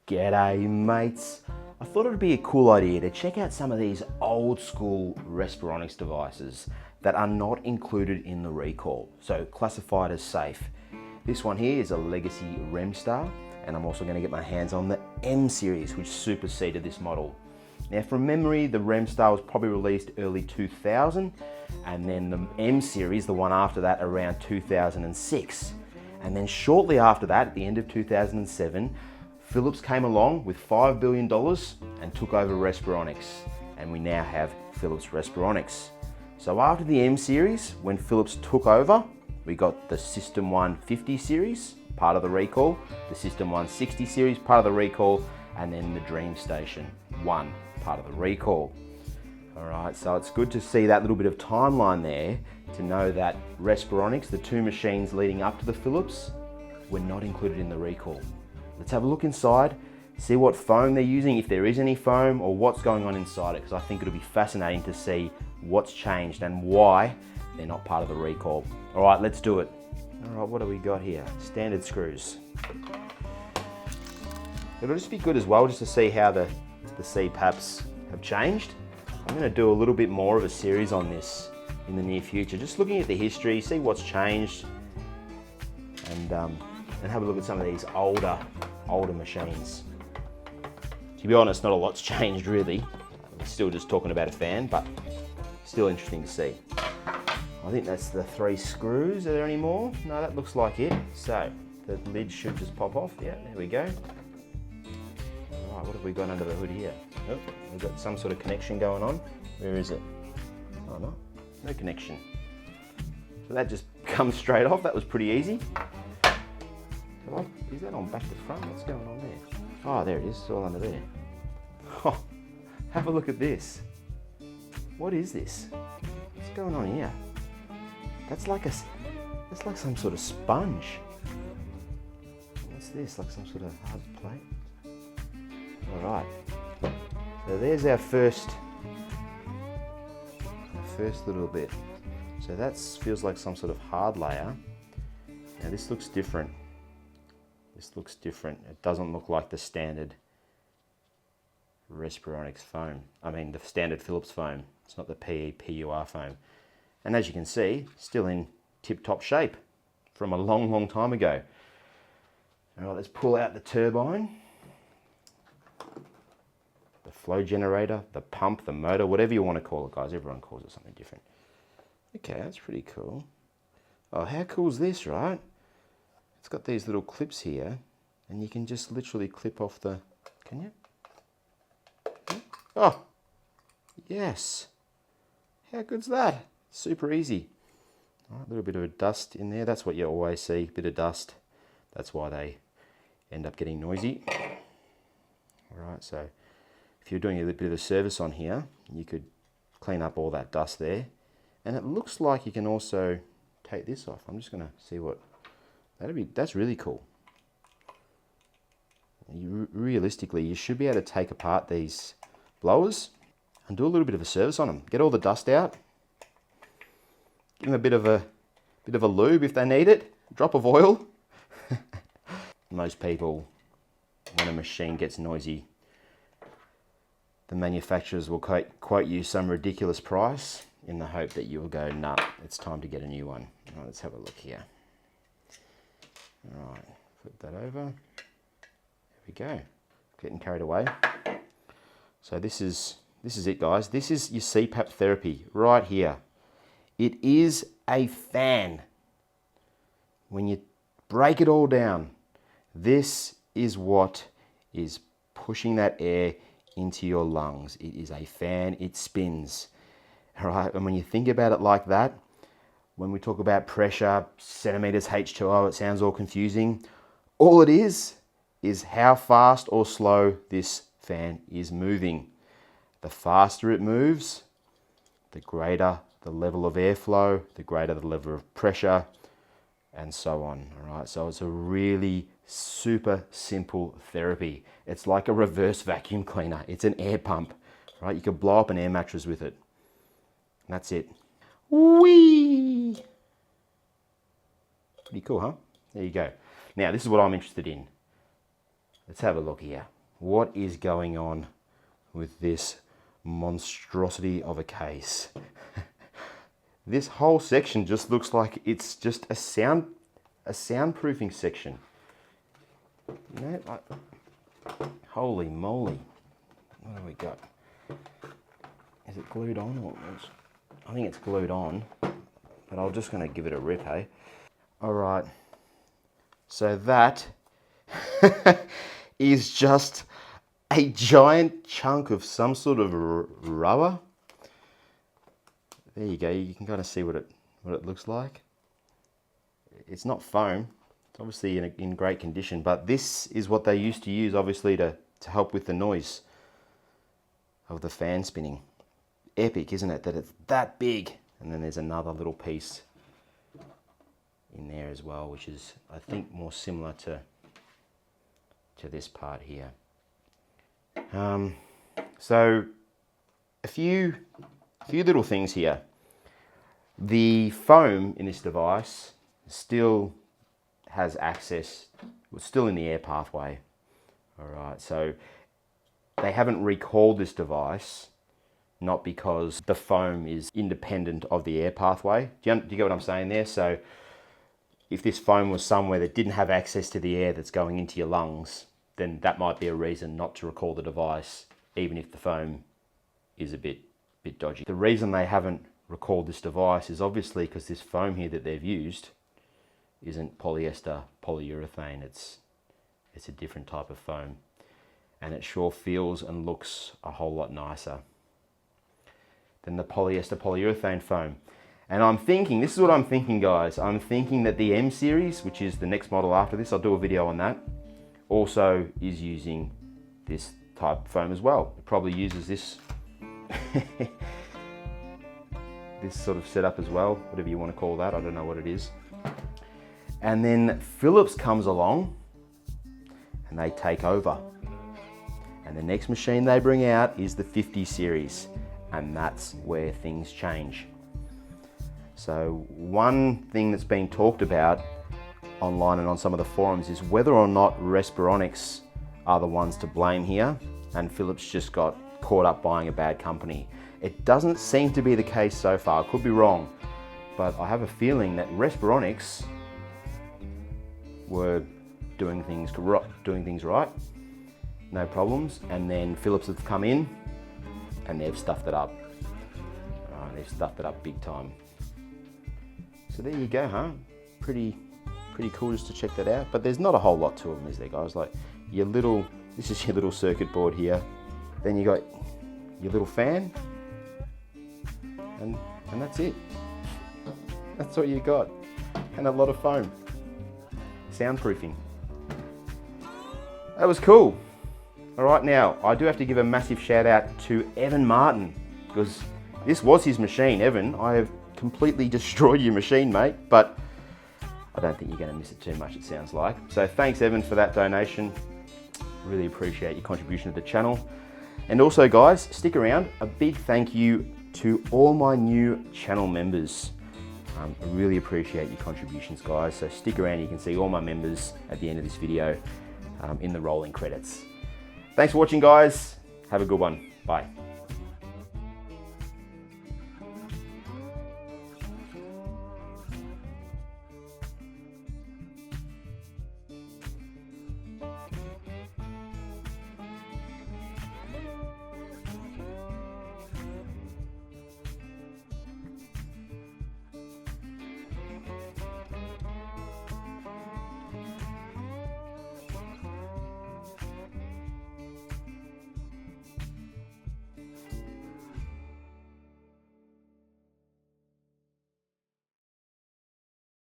G'day mates. I thought it would be a cool idea to check out some of these old school Respironics devices that are not included in the recall, so classified as safe. This one here is a legacy Remstar, and I'm also going to get my hands on the M series, which superseded this model. Now from memory, the Remstar was probably released early 2000, and then the M series, the one after that, around 2006. And then shortly after that, at the end of 2007, Philips came along with $5 billion and took over Respironics, and we now have Philips Respironics. So after the M series, when Philips took over, we got the System 150 series, part of the recall, the System 160 series, part of the recall, and then the DreamStation 1, part of the recall. All right, so it's good to see that little bit of timeline there to know that Respironics, the two machines leading up to the Philips, were not included in the recall. Let's have a look inside, see what foam they're using, if there is any foam, or what's going on inside it, because I think it'll be fascinating to see what's changed and why they're not part of the recall. All right, let's do it. All right, what do we got here? Standard screws. It'll just be good as well just to see how the CPAPs have changed. I'm going to do a little bit more of a series on this in the near future, just looking at the history, see what's changed, and have a look at some of these older machines. To be honest, not a lot's changed really. I'm still just talking about a fan, but still interesting to see. I think that's the 3 screws. Are there any more? No, that looks like it. So the lid should just pop off. Yeah, there we go. All right, what have we got under the hood here? Oh, we've got some sort of connection going on. Where is it? Oh no, no connection. So that just comes straight off. That was pretty easy. Is that on back to front? What's going on there? Oh, there it is. It's all under there. Oh, have a look at this. What is this? What's going on here? That's like some sort of sponge. What's this? Like some sort of hard plate? All right. So there's our first little bit. So that feels like some sort of hard layer. Now this looks different. This looks different. It doesn't look like the standard Respironics foam. I mean the standard Philips foam. It's not the PE-PUR foam. And as you can see, still in tip-top shape from a long, long time ago. All right, let's pull out the turbine, the flow generator, the pump, the motor, whatever you want to call it, guys. Everyone calls it something different. Okay, that's pretty cool. Oh, how cool is this, right? It's got these little clips here, and you can just literally clip off the, can you? Oh, yes. How good's that? Super easy. All right, a little bit of dust in there. That's what you always see, a bit of dust. That's why they end up getting noisy. All right, so if you're doing a little bit of a service on here, you could clean up all that dust there. And it looks like you can also take this off. I'm just gonna see what, that's really cool. Realistically, you should be able to take apart these blowers and do a little bit of a service on them. Get all the dust out. Give them a bit of a lube if they need it. Drop of oil. Most people, when a machine gets noisy, the manufacturers will quote you some ridiculous price in the hope that you will go, nah, it's time to get a new one. All right, let's have a look here. All right, flip that over. There we go. Getting carried away. So this is it, guys. This is your CPAP therapy right here. It is a fan. When you break it all down, this is what is pushing that air into your lungs. It is a fan, it spins. All right, and when you think about it like that, when we talk about pressure, centimeters H2O, it sounds all confusing. All it is how fast or slow this fan is moving. The faster it moves, the greater the level of airflow, the greater the level of pressure, and so on. All right, so it's a really super simple therapy. It's like a reverse vacuum cleaner. It's an air pump, right? You could blow up an air mattress with it. And that's it. Whee! Pretty cool, huh? There you go. Now, this is what I'm interested in. Let's have a look here. What is going on with this monstrosity of a case? This whole section just looks like it's just a soundproofing section. You know, like, holy moly. What have we got? Is it glued on? Or I think it's glued on, but I'm just going to give it a rip, hey? All right. So that is just a giant chunk of some sort of rubber. There you go. You can kind of see what it looks like. It's not foam. It's obviously in great condition, but this is what they used to use, obviously, to help with the noise of the fan spinning. Epic, isn't it, that it's that big? And then there's another little piece in there as well, which is, I think, more similar to this part here. So a few little things here. The foam in this device still has access, it's still in the air pathway. All right, so they haven't recalled this device, not because the foam is independent of the air pathway. Do you get what I'm saying there? So if this foam was somewhere that didn't have access to the air that's going into your lungs, then that might be a reason not to recall the device, even if the foam is a bit dodgy. The reason they haven't recalled this device is obviously because this foam here that they've used isn't polyester, polyurethane. It's a different type of foam, and it sure feels and looks a whole lot nicer than the polyester, polyurethane foam. And I'm thinking, this is what I'm thinking, guys. I'm thinking that the M series, which is the next model after this, I'll do a video on that, also is using this type of foam as well. It probably uses this this sort of setup as well, whatever you want to call that. I don't know what it is. And then Philips comes along and they take over. And the next machine they bring out is the 50 series, and that's where things change. So one thing that's been talked about online and on some of the forums is whether or not Respironics are the ones to blame here, and Philips just got caught up buying a bad company. It doesn't seem to be the case so far. I could be wrong, but I have a feeling that Respironics were doing things right, no problems, and then Philips have come in and they've stuffed it up. They've stuffed it up big time. So there you go, huh? Pretty cool just to check that out. But there's not a whole lot to them, is there, guys? Like this is your little circuit board here. Then you got your little fan, and that's it. That's all you got, and a lot of foam. Soundproofing. That was cool. All right, now I do have to give a massive shout out to Evan Martin, because this was his machine. Evan, I have completely destroyed your machine, mate, but I don't think you're going to miss it too much, it sounds like. So thanks, Evan, for that donation. Really appreciate your contribution to the channel. And also, guys, stick around. A big thank you to all my new channel members. I really appreciate your contributions, guys. So stick around. You can see all my members at the end of this video in the rolling credits. Thanks for watching, guys. Have a good one. Bye.